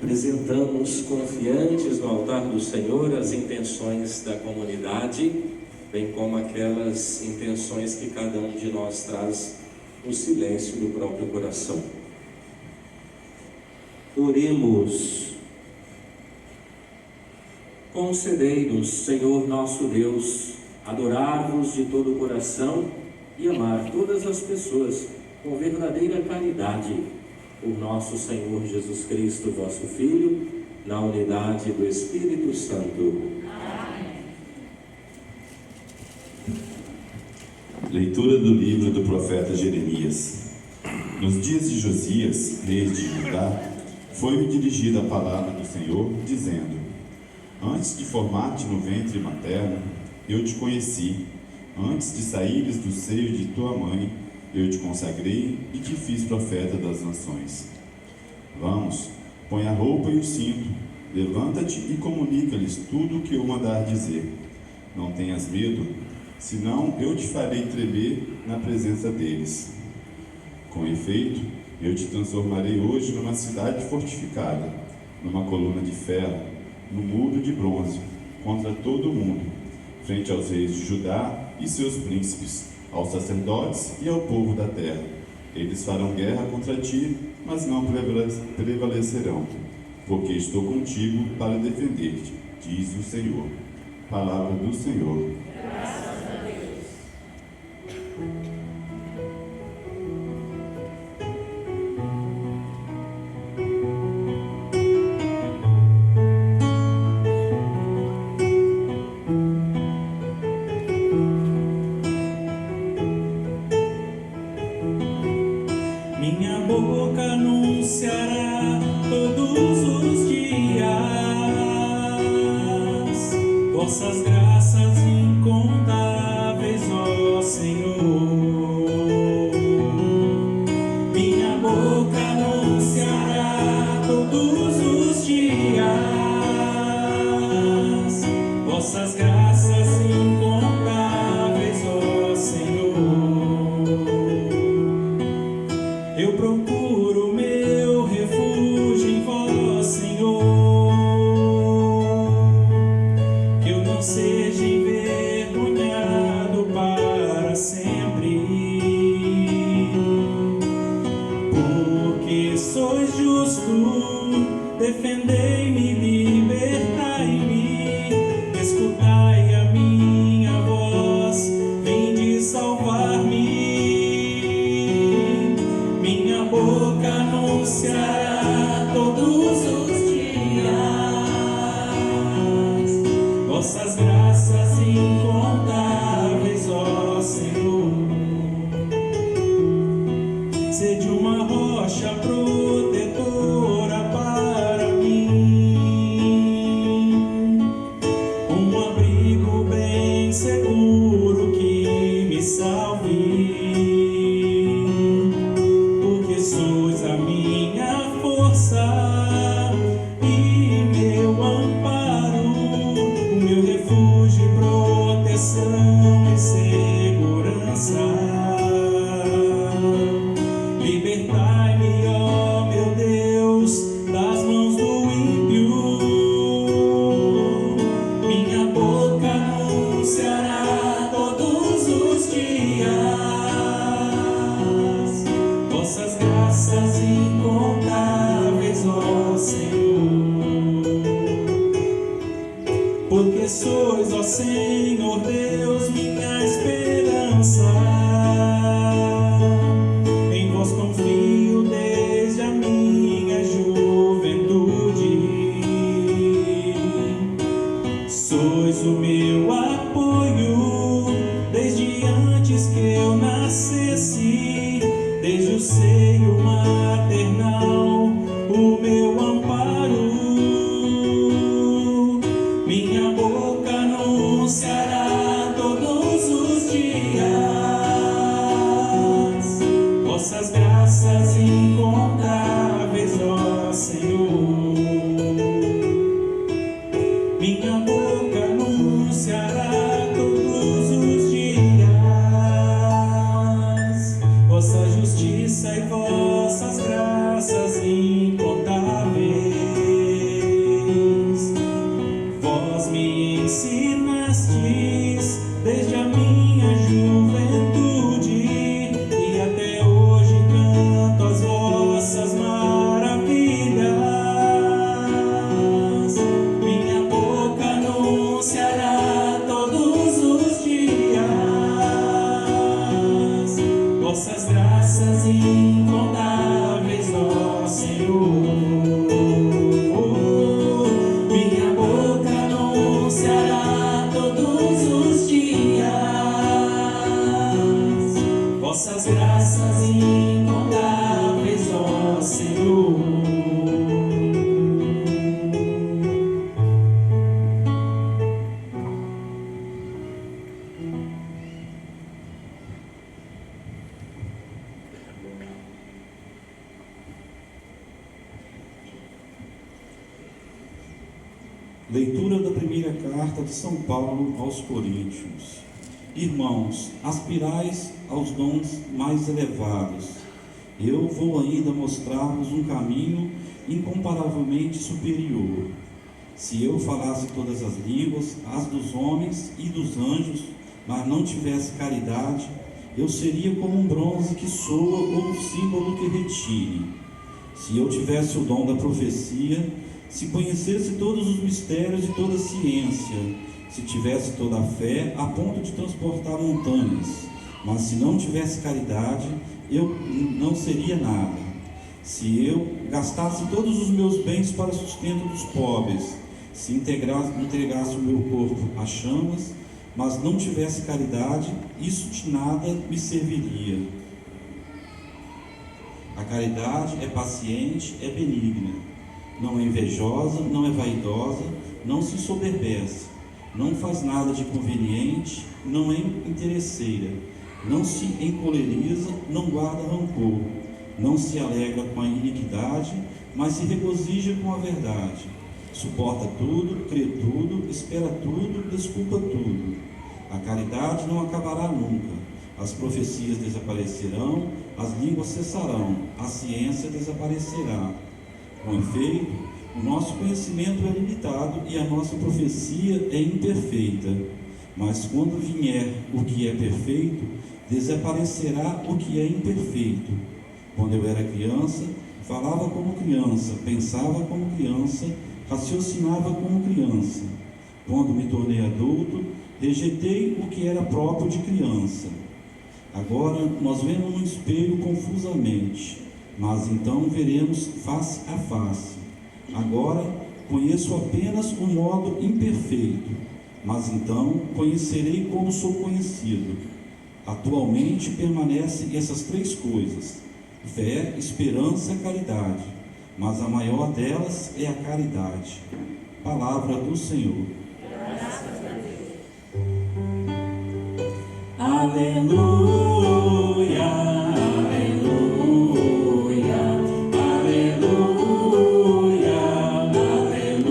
Apresentamos confiantes no altar do Senhor as intenções da comunidade, bem como aquelas intenções que cada um de nós traz no silêncio do próprio coração. Oremos. Concedei-nos, Senhor nosso Deus, adorar-vos de todo o coração e amar todas as pessoas com verdadeira caridade, por nosso Senhor Jesus Cristo, vosso Filho, na unidade do Espírito Santo. Amém. Leitura do livro do profeta Jeremias. Nos dias de Josias, rei de Judá, foi-me dirigida a palavra do Senhor, dizendo: Antes de formar-te no ventre materno, eu te conheci. Antes de saíres do seio de tua mãe, eu te consagrei e te fiz profeta das nações. Vamos, põe a roupa e o cinto, levanta-te e comunica-lhes tudo o que eu mandar dizer. Não tenhas medo, senão eu te farei tremer na presença deles. Com efeito, eu te transformarei hoje numa cidade fortificada, numa coluna de ferro, num muro de bronze, contra todo o mundo, frente aos reis de Judá e seus príncipes, aos sacerdotes e ao povo da terra. Eles farão guerra contra ti, mas não prevalecerão, porque estou contigo para defender-te, diz o Senhor. Palavra do Senhor. Graças a Deus. Minha boca anunciará todos os dias vossas graças incontáveis, ó Senhor. Minha boca anunciará todos os dias vossas graças incontáveis, ó Senhor. Eu procuro meu refúgio em vós, Senhor, que eu não seja envergonhado para sempre, porque sois justo, defendei-me, libertai-me, escutai a minha voz, vinde salvar-me. Minha boca anunciará todos os dias vossas graças incontáveis, ó Senhor. Sede uma rocha protetora para mim, um abrigo bem seguro que me salve. Sois a minha força e meu amparo, o meu refúgio e proteção e segurança. Libertai-me, ó meu Deus, das mãos do ímpio. Minha boca anunciará todos os dias vossas graças incontáveis, ó Senhor. Porque sois, ó Senhor Deus, minha esperança. Em vós confio desde a minha juventude. Sois o meu meu apoio, desde antes que eu nascesse, desde o seio maternal, o meu amparo. Minha boca anunciará todos os dias vossas graças incontáveis, ó Senhor. Minha boca anunciará todos os dias vossa justiça e vossas graças incontáveis. Vós me ensinastes desde a minha juventude, e até hoje canto as vossas maravilhas. Minha boca anunciará todos os dias vossas graças incontáveis, ó Senhor. Minha boca anunciará todos os dias vossas graças incontáveis, ó Senhor. Leitura da primeira carta de São Paulo aos Coríntios. Irmãos, aspirais aos dons mais elevados. Eu vou ainda mostrar-vos um caminho incomparavelmente superior. Se eu falasse todas as línguas, as dos homens e dos anjos, mas não tivesse caridade, eu seria como um bronze que soa ou um símbolo que retine. Se eu tivesse o dom da profecia, se conhecesse todos os mistérios e toda a ciência, se tivesse toda a fé a ponto de transportar montanhas, mas se não tivesse caridade, eu não seria nada. Se eu gastasse todos os meus bens para o sustento dos pobres, se entregasse o meu corpo às chamas, mas não tivesse caridade, isso de nada me serviria. A caridade é paciente, é benigna. Não é invejosa, não é vaidosa, não se soberbece, não faz nada de conveniente, não é interesseira, não se encoleriza, não guarda rancor, não se alegra com a iniquidade, mas se regozija com a verdade. Suporta tudo, crê tudo, espera tudo, desculpa tudo. A caridade não acabará nunca. As profecias desaparecerão, as línguas cessarão, a ciência desaparecerá. Com efeito, o nosso conhecimento é limitado e a nossa profecia é imperfeita. Mas quando vier o que é perfeito, desaparecerá o que é imperfeito. Quando eu era criança, falava como criança, pensava como criança, raciocinava como criança. Quando me tornei adulto, rejeitei o que era próprio de criança. Agora nós vemos no espelho confusamente, mas então veremos face a face. Agora conheço apenas o modo imperfeito, mas então conhecerei como sou conhecido. Atualmente permanecem essas três coisas: fé, esperança, caridade, mas a maior delas é a caridade. Palavra do Senhor. Graças a Deus. Aleluia, aleluia, aleluia, aleluia.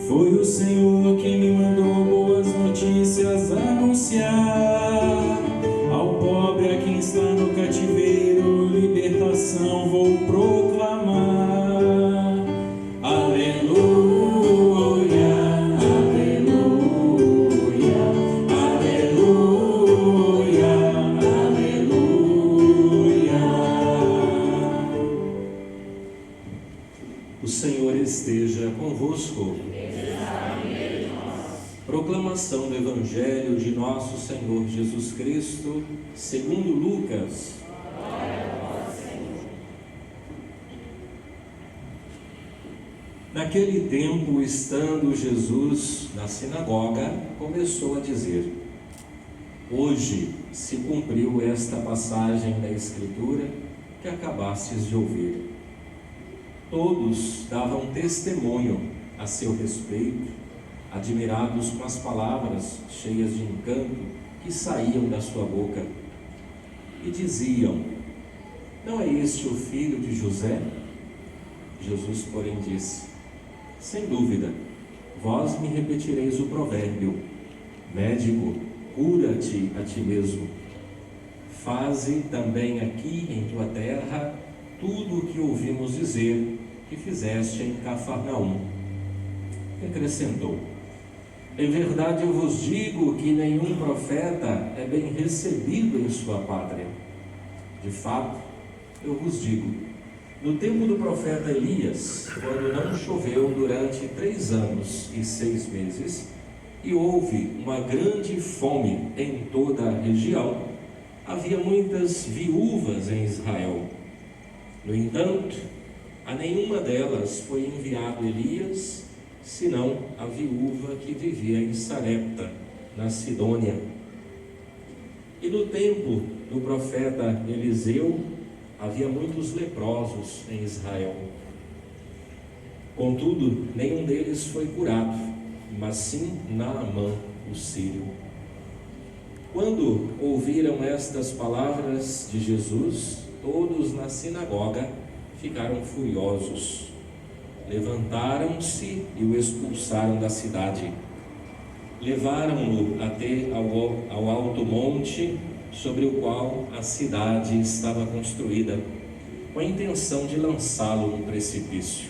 Foi o Senhor quem me mandou boas notícias anunciar. Ao pobre, a quem está no cativeiro, libertação vou proclamar. Aleluia, aleluia, aleluia, aleluia. O Senhor esteja convosco. Proclamação do Evangelho de nosso Senhor Jesus Cristo, segundo Lucas. Naquele tempo, estando Jesus na sinagoga, começou a dizer: hoje se cumpriu esta passagem da Escritura que acabastes de ouvir. Todos davam testemunho a seu respeito, admirados com as palavras cheias de encanto que saíam da sua boca, e diziam: não é este o filho de José? Jesus, porém, disse: sem dúvida, vós me repetireis o provérbio: médico, cura-te a ti mesmo. Faze também aqui em tua terra tudo o que ouvimos dizer que fizeste em Cafarnaum. E acrescentou: em verdade eu vos digo que nenhum profeta é bem recebido em sua pátria. De fato, eu vos digo, no tempo do profeta Elias, quando não choveu durante 3 anos e 6 meses, e houve uma grande fome em toda a região, havia muitas viúvas em Israel. No entanto, a nenhuma delas foi enviado Elias, senão a viúva que vivia em Sarepta, na Sidônia. E no tempo do profeta Eliseu, havia muitos leprosos em Israel. Contudo, nenhum deles foi curado, mas sim Naamã, o sírio. Quando ouviram estas palavras de Jesus, todos na sinagoga ficaram furiosos. Levantaram-se e o expulsaram da cidade. Levaram-no até ao alto monte sobre o qual a cidade estava construída, com a intenção de lançá-lo no precipício.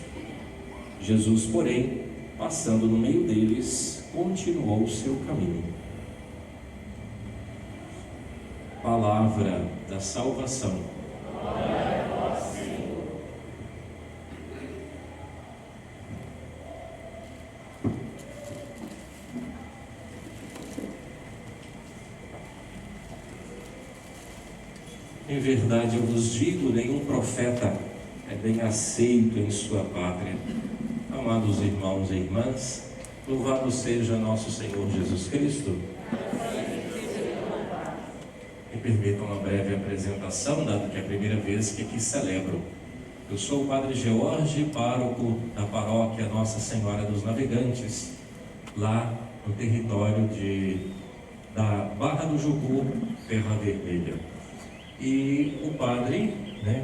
Jesus, porém, passando no meio deles, continuou o seu caminho. Palavra da salvação. Glória a vós, Senhor. Em verdade eu vos digo, nenhum profeta é bem aceito em sua pátria. Amados irmãos e irmãs, louvado seja nosso Senhor Jesus Cristo. Me permitam uma breve apresentação, dado que é a primeira vez que aqui celebro. Eu sou o Padre George, pároco da paróquia Nossa Senhora dos Navegantes, lá no território da Barra do Jucu, Terra Vermelha. E o Padre,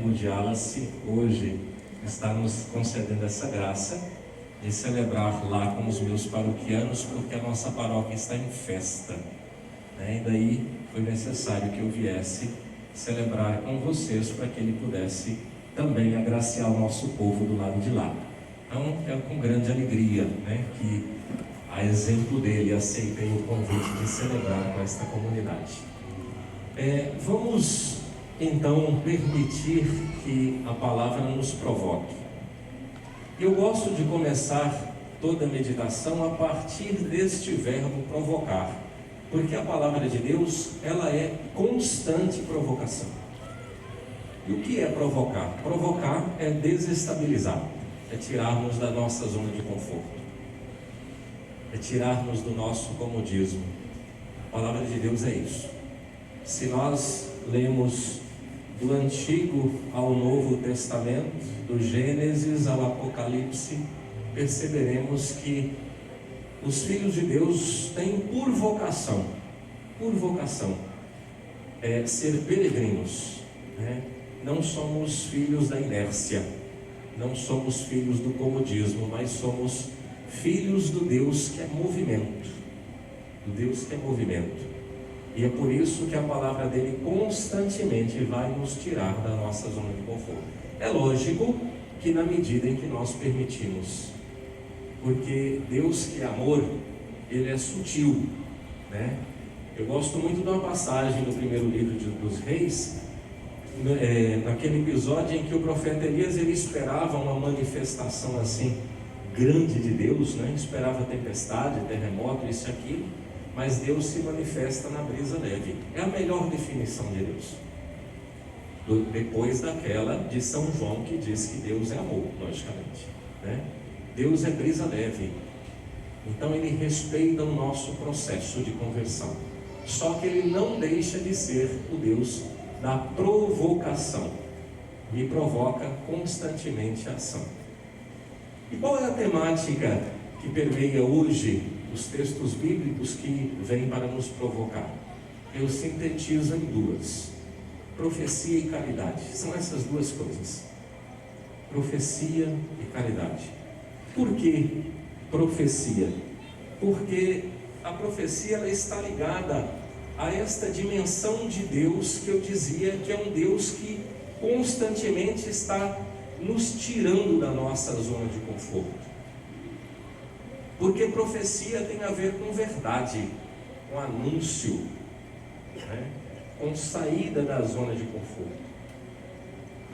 Gudiala-se, hoje está nos concedendo essa graça de celebrar lá com os meus paroquianos, porque a nossa paróquia está em festa. E daí foi necessário que eu viesse celebrar com vocês para que ele pudesse também agraciar o nosso povo do lado de lá. Então é com grande alegria que, a exemplo dele, aceitei o convite de celebrar com esta comunidade. Vamos então permitir que a palavra nos provoque. Eu gosto de começar toda a meditação a partir deste verbo provocar, porque a palavra de Deus, ela é constante provocação. E o que é provocar? Provocar é desestabilizar, é tirarmos da nossa zona de conforto, é tirarmos do nosso comodismo. A palavra de Deus é isso. Se nós lemos do Antigo ao Novo Testamento, do Gênesis ao Apocalipse, perceberemos que os filhos de Deus têm por vocação, ser peregrinos. Não somos filhos da inércia, não somos filhos do comodismo, mas somos filhos do Deus que é movimento, E é por isso que a palavra dele constantemente vai nos tirar da nossa zona de conforto. É lógico que na medida em que nós permitimos, porque Deus que é amor, ele é sutil, Eu gosto muito de uma passagem do primeiro livro dos Reis, naquele episódio em que o profeta Elias, ele esperava uma manifestação assim grande de Deus, esperava tempestade, terremoto, isso e aquilo, mas Deus se manifesta na brisa leve. É a melhor definição de Deus, depois daquela de São João, que diz que Deus é amor, logicamente, Deus é brisa leve, então Ele respeita o nosso processo de conversão. Só que Ele não deixa de ser o Deus da provocação. Me provoca constantemente a ação. E qual é a temática que permeia hoje os textos bíblicos que vêm para nos provocar? Eu sintetizo em duas: profecia e caridade. São essas duas coisas: profecia e caridade. Por que profecia? Porque a profecia ela está ligada a esta dimensão de Deus que eu dizia que é um Deus que constantemente está nos tirando da nossa zona de conforto. Porque profecia tem a ver com verdade, com anúncio, né? Com saída da zona de conforto.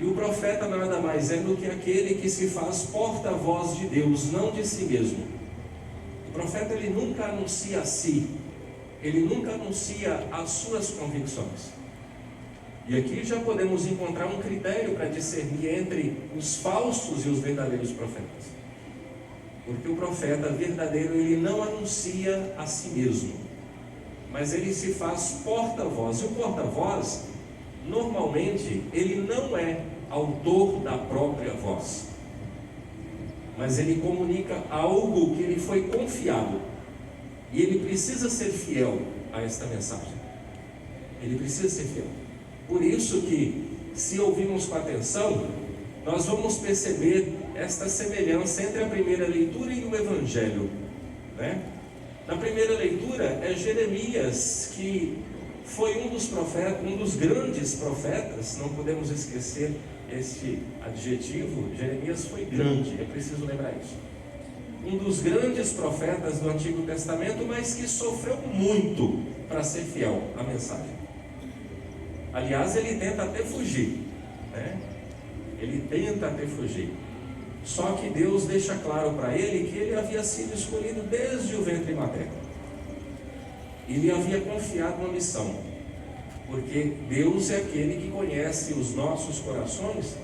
E o profeta nada mais é do que aquele que se faz porta-voz de Deus, não de si mesmo. O profeta ele nunca anuncia a si, ele nunca anuncia as suas convicções. E aqui já podemos encontrar um critério para discernir entre os falsos e os verdadeiros profetas. Porque o profeta verdadeiro, ele não anuncia a si mesmo, mas ele se faz porta-voz. E o porta-voz, normalmente, ele não é autor da própria voz, mas ele comunica algo que lhe foi confiado. E ele precisa ser fiel a esta mensagem. Ele precisa ser fiel. Por isso que, se ouvirmos com atenção, nós vamos perceber esta semelhança entre a primeira leitura e o Evangelho, né? Na primeira leitura é Jeremias, que foi um dos profetas, um dos grandes profetas. Não podemos esquecer este adjetivo. Jeremias foi grande, é preciso lembrar isso. Um dos grandes profetas do Antigo Testamento, mas que sofreu muito para ser fiel à mensagem. Aliás, ele tenta até fugir, né? Ele tenta até fugir. Só que Deus deixa claro para ele que ele havia sido escolhido desde o ventre materno. Ele havia confiado uma missão, porque Deus é aquele que conhece os nossos corações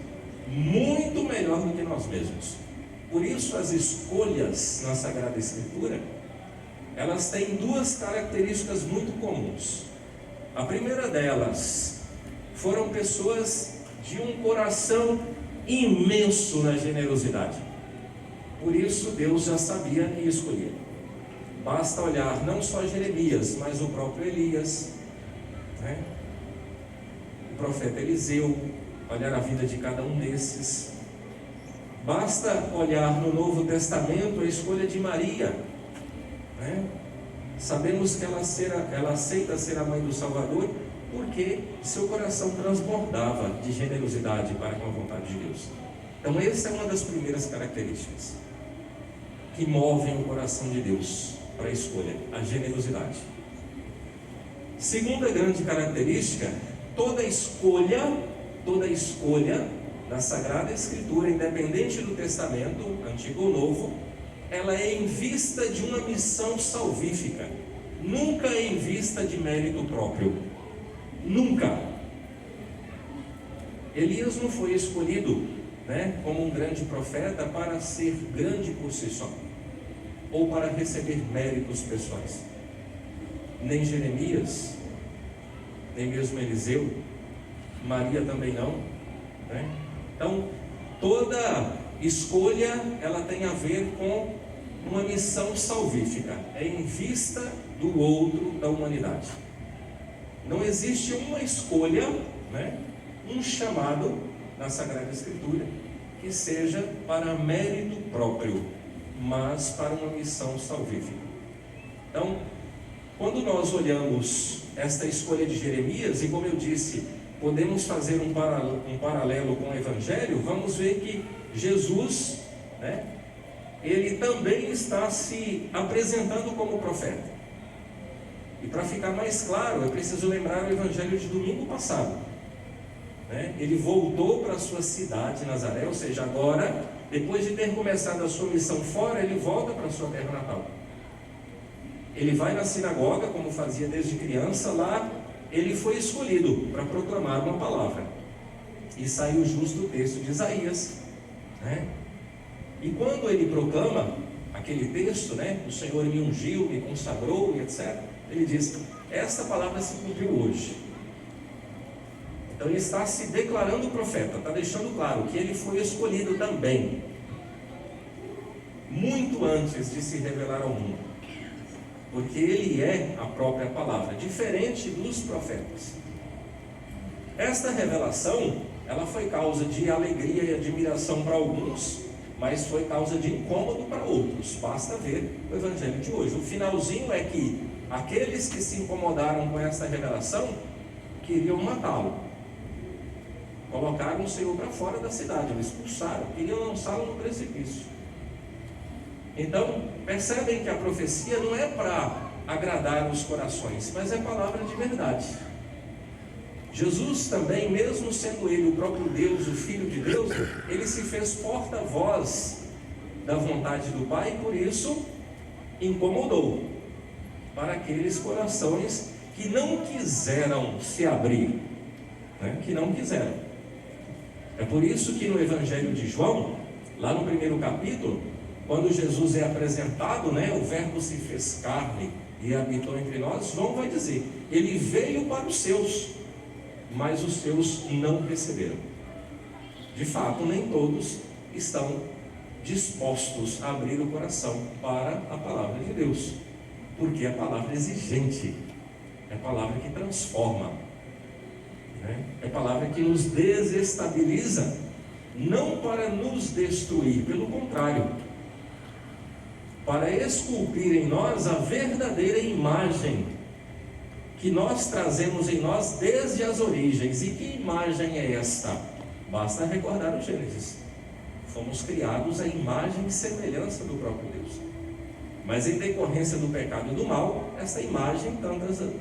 muito melhor do que nós mesmos. Por isso as escolhas na Sagrada Escritura, elas têm duas características muito comuns. A primeira delas, foram pessoas de um coração imenso na generosidade. Por isso Deus já sabia e escolhia. Basta olhar não só Jeremias, mas o próprio Elias, né? O profeta Eliseu, olhar a vida de cada um desses. Basta olhar no Novo Testamento a escolha de Maria, né? Sabemos que ela aceita ser a mãe do Salvador, porque seu coração transbordava de generosidade para com a vontade de Deus. Então essa é uma das primeiras características que movem o coração de Deus para a escolha, a generosidade. Segunda grande característica, toda escolha da Sagrada Escritura, independente do Testamento, Antigo ou Novo, ela é em vista de uma missão salvífica, nunca é em vista de mérito próprio. Nunca. Elias não foi escolhido, né, como um grande profeta para ser grande por si só, ou para receber méritos pessoais. Nem Jeremias, nem mesmo Eliseu, Maria também não, né? Então, toda escolha ela tem a ver com uma missão salvífica, é em vista do outro, da humanidade. Não existe uma escolha, né, um chamado na Sagrada Escritura que seja para mérito próprio, mas para uma missão salvífica. Então, quando nós olhamos esta escolha de Jeremias, e como eu disse, podemos fazer um paralelo com o Evangelho, vamos ver que Jesus, né, ele também está se apresentando como profeta. E para ficar mais claro, é preciso lembrar o Evangelho de domingo passado, né? Ele voltou para a sua cidade, Nazaré, ou seja, agora, depois de ter começado a sua missão fora, ele volta para a sua terra natal. Ele vai na sinagoga, como fazia desde criança. Lá ele foi escolhido para proclamar uma palavra. E saiu justo o texto de Isaías, né? E quando ele proclama aquele texto, né, o Senhor me ungiu, me consagrou, e etc., ele diz: esta palavra se cumpriu hoje. Então ele está se declarando profeta, está deixando claro que ele foi escolhido também, muito antes de se revelar ao mundo, porque ele é a própria palavra, diferente dos profetas. Esta revelação, ela foi causa de alegria e admiração para alguns, mas foi causa de incômodo para outros. Basta ver o evangelho de hoje. O finalzinho é que aqueles que se incomodaram com essa revelação queriam matá-lo, colocaram o Senhor para fora da cidade, o expulsaram, queriam lançá-lo no precipício. Então, percebem que a profecia não é para agradar os corações, mas é palavra de verdade. Jesus também, mesmo sendo ele o próprio Deus, o Filho de Deus, ele se fez porta-voz da vontade do Pai, e por isso incomodou para aqueles corações que não quiseram se abrir, né? Que não quiseram. É por isso que no Evangelho de João, lá no primeiro capítulo, quando Jesus é apresentado, né, o Verbo se fez carne e habitou entre nós, João vai dizer: ele veio para os seus, mas os seus não receberam. De fato, nem todos estão dispostos a abrir o coração para a palavra de Deus, porque é palavra exigente, é palavra que transforma, né? É palavra que nos desestabiliza, não para nos destruir, pelo contrário, para esculpir em nós a verdadeira imagem que nós trazemos em nós desde as origens. E que imagem é esta? Basta recordar o Gênesis. Fomos criados à imagem e semelhança do próprio Deus. Mas em decorrência do pecado e do mal, essa imagem,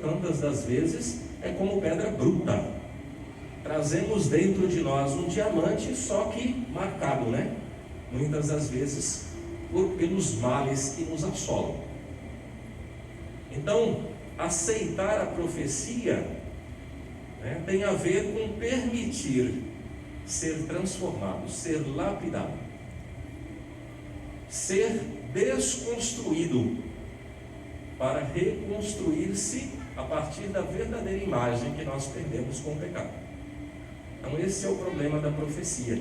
tantas das vezes, é como pedra bruta. Trazemos dentro de nós um diamante, só que marcado, né? Muitas das vezes pelos males que nos assolam. Então, aceitar a profecia, né, tem a ver com permitir ser transformado, ser lapidado, ser desconstruído, para reconstruir-se a partir da verdadeira imagem que nós perdemos com o pecado. Então esse é o problema da profecia.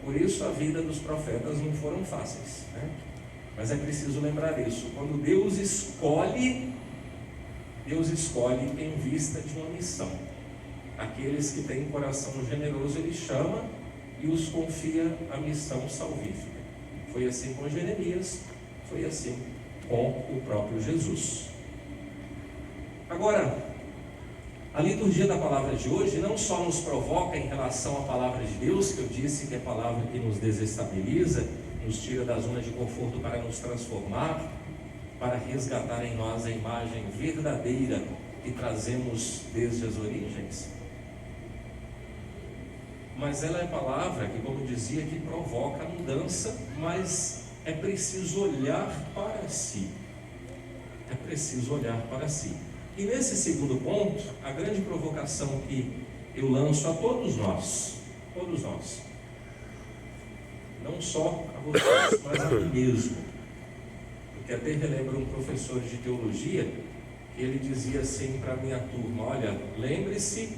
Por isso a vida dos profetas não foram fáceis, né? Mas é preciso lembrar isso. Quando Deus escolhe em vista de uma missão. Aqueles que têm coração generoso Ele chama e os confia a missão salvífica. Foi assim com Jeremias, foi assim com o próprio Jesus. Agora, a liturgia da palavra de hoje não só nos provoca em relação à palavra de Deus, que eu disse que é a palavra que nos desestabiliza, nos tira da zona de conforto para nos transformar, para resgatar em nós a imagem verdadeira que trazemos desde as origens. Mas ela é palavra que, como dizia, que provoca mudança, mas é preciso olhar para si. É preciso olhar para si. E nesse segundo ponto, a grande provocação que eu lanço a todos nós, não só a vocês, mas a mim mesmo, porque até relembro um professor de teologia, que ele dizia assim para a minha turma: olha, lembre-se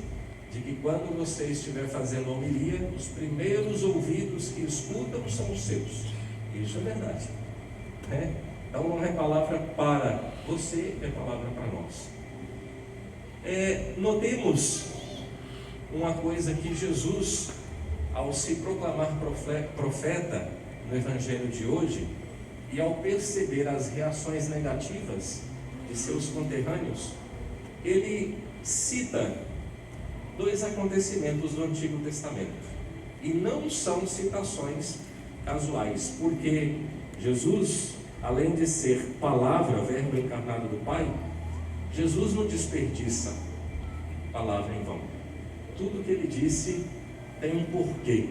de que quando você estiver fazendo homilia, os primeiros ouvidos que escutam são os seus. Isso é verdade, né? Então não é palavra para você, é palavra para nós. Notemos uma coisa que Jesus, ao se proclamar profeta no Evangelho de hoje, e ao perceber as reações negativas de seus conterrâneos, ele cita 2 acontecimentos do Antigo Testamento. E não são citações casuais, porque Jesus, além de ser palavra, verbo encarnado do Pai, Jesus não desperdiça palavra em vão. Tudo que ele disse tem um porquê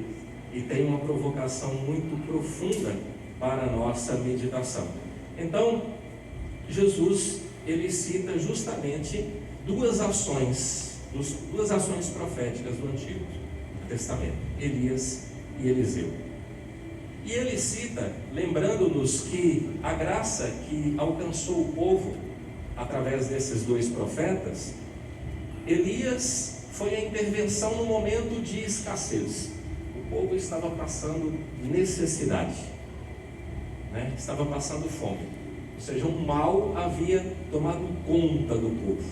e tem uma provocação muito profunda para a nossa meditação. Então, Jesus, ele cita justamente duas ações proféticas do Antigo Testamento: Elias e Eliseu. E ele cita, lembrando-nos que a graça que alcançou o povo através desses dois profetas, Elias foi a intervenção no momento de escassez. O povo estava passando necessidade, estava passando fome, ou seja, um mal havia tomado conta do povo.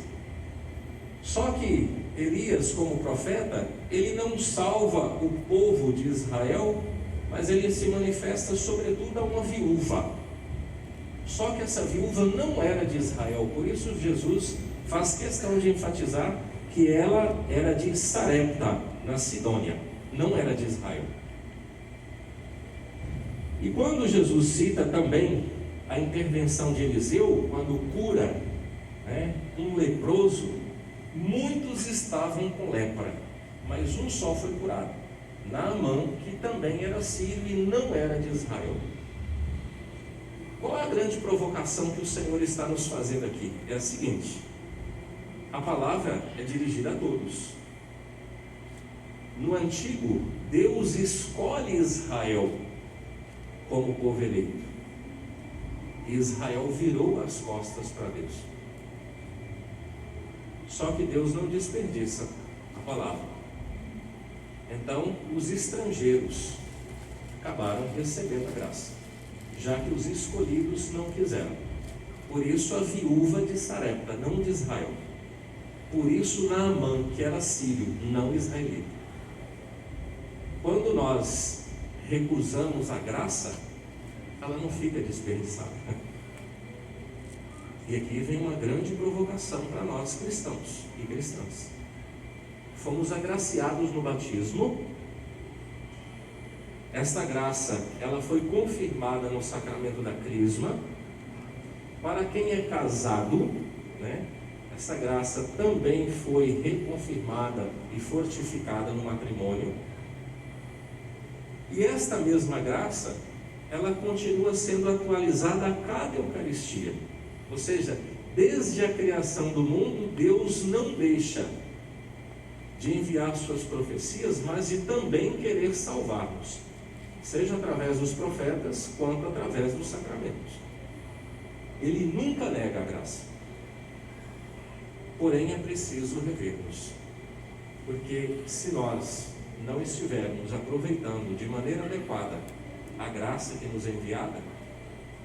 Só que Elias, como profeta, ele não salva o povo de Israel, mas ele se manifesta sobretudo a uma viúva. Só que essa viúva não era de Israel, por isso Jesus faz questão de enfatizar que ela era de Sarepta, na Sidônia, não era de Israel. E quando Jesus cita também a intervenção de Eliseu, quando cura um leproso, muitos estavam com lepra, mas um só foi curado, Naamã, que também era sírio e não era de Israel. Qual é a grande provocação que o Senhor está nos fazendo aqui? É a seguinte: a palavra é dirigida a todos. No Antigo, Deus escolhe Israel como povo eleito. E Israel virou as costas para Deus. Só que Deus não desperdiça a palavra. Então, os estrangeiros acabaram recebendo a graça, já que os escolhidos não quiseram. Por isso a viúva de Sarepta, não de Israel. Por isso Naamã, que era sírio, não israelita. Quando nós recusamos a graça, ela não fica desperdiçada. E aqui vem uma grande provocação para nós cristãos e cristãs. Fomos agraciados no batismo. Esta graça, ela foi confirmada no sacramento da crisma. Para quem é casado, essa graça também foi reconfirmada e fortificada no matrimônio. E esta mesma graça, ela continua sendo atualizada a cada Eucaristia. Ou seja, desde a criação do mundo, Deus não deixa de enviar suas profecias, mas de também querer salvar-nos, seja através dos profetas, quanto através dos sacramentos. Ele nunca nega a graça. Porém, é preciso revermos, porque se nós não estivermos aproveitando de maneira adequada a graça que nos é enviada,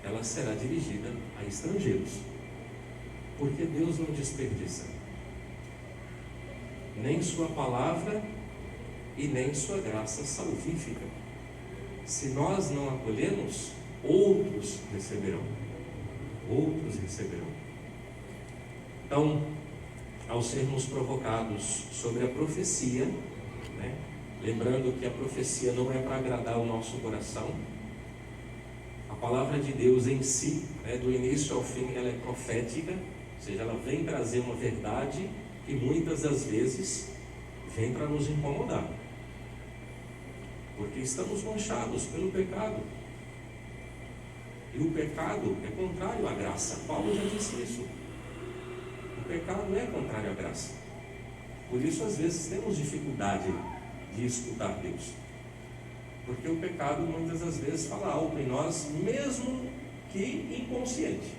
ela será dirigida a estrangeiros, porque Deus não desperdiça nem sua palavra e nem sua graça salvífica. Se nós não acolhemos, outros receberão. Então, ao sermos provocados sobre a profecia, lembrando que a profecia não é para agradar o nosso coração, a palavra de Deus em si, do início ao fim, ela é profética, ou seja, ela vem trazer uma verdade que muitas das vezes vem para nos incomodar, porque estamos manchados pelo pecado, e o pecado é contrário à graça. Paulo já disse isso. O pecado é contrário à graça. Por isso às vezes temos dificuldade de escutar Deus, porque o pecado muitas das vezes fala algo em nós, mesmo que inconsciente,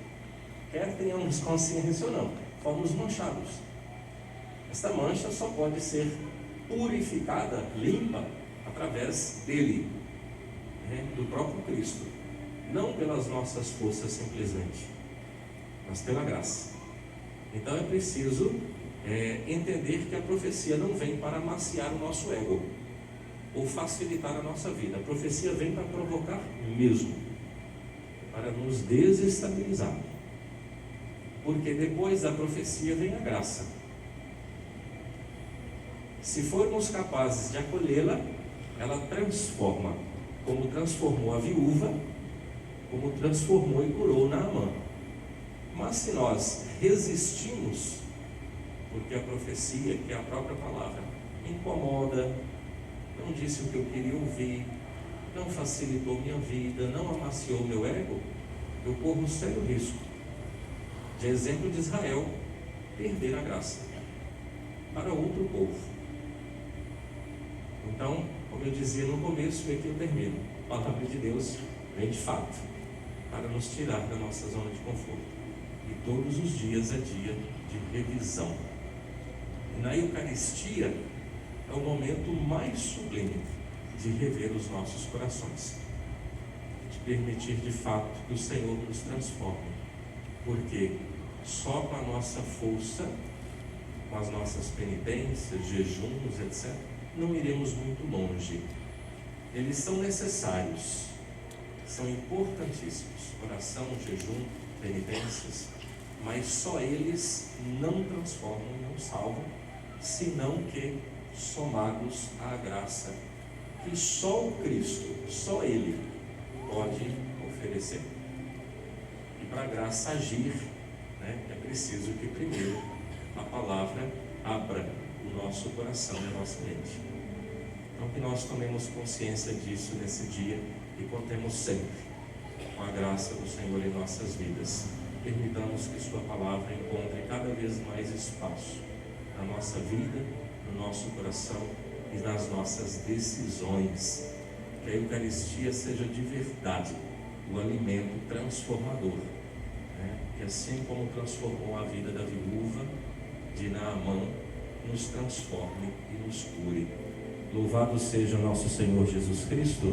quer tenhamos consciência ou não, fomos manchados. Esta mancha só pode ser purificada, limpa, através dele, do próprio Cristo, não pelas nossas forças simplesmente, mas pela graça. Então é preciso entender que a profecia não vem para amaciar o nosso ego ou facilitar a nossa vida. A profecia vem para provocar mesmo, para nos desestabilizar, porque depois da profecia vem a graça. Se formos capazes de acolhê-la, ela transforma, como transformou a viúva, como transformou e curou Naamã. Mas se nós resistimos, porque a profecia, que é a própria palavra, incomoda, não disse o que eu queria ouvir, não facilitou minha vida, não amaciou meu ego, eu corro sério risco de, exemplo de Israel, perder a graça para outro povo. Então, como eu dizia no começo, e aqui eu termino, a palavra de Deus vem de fato para nos tirar da nossa zona de conforto. E todos os dias é dia de revisão. E na Eucaristia é o momento mais sublime de rever os nossos corações, de permitir de fato que o Senhor nos transforme, porque só com a nossa força, com as nossas penitências, jejuns, etc., não iremos muito longe. Eles são necessários, são importantíssimos, oração, jejum, penitências, mas só eles não transformam, não salvam, senão que somados à graça que só o Cristo, só Ele pode oferecer. E para a graça agir, é preciso que primeiro a palavra abra o nosso coração e a nossa mente. Então que nós tomemos consciência disso nesse dia e contemos sempre com a graça do Senhor em nossas vidas. Permitamos que Sua palavra encontre cada vez mais espaço na nossa vida, no nosso coração e nas nossas decisões. Que a Eucaristia seja de verdade o alimento transformador, que assim como transformou a vida da viúva de Naamã, nos transforme e nos cure. Louvado seja nosso Senhor Jesus Cristo.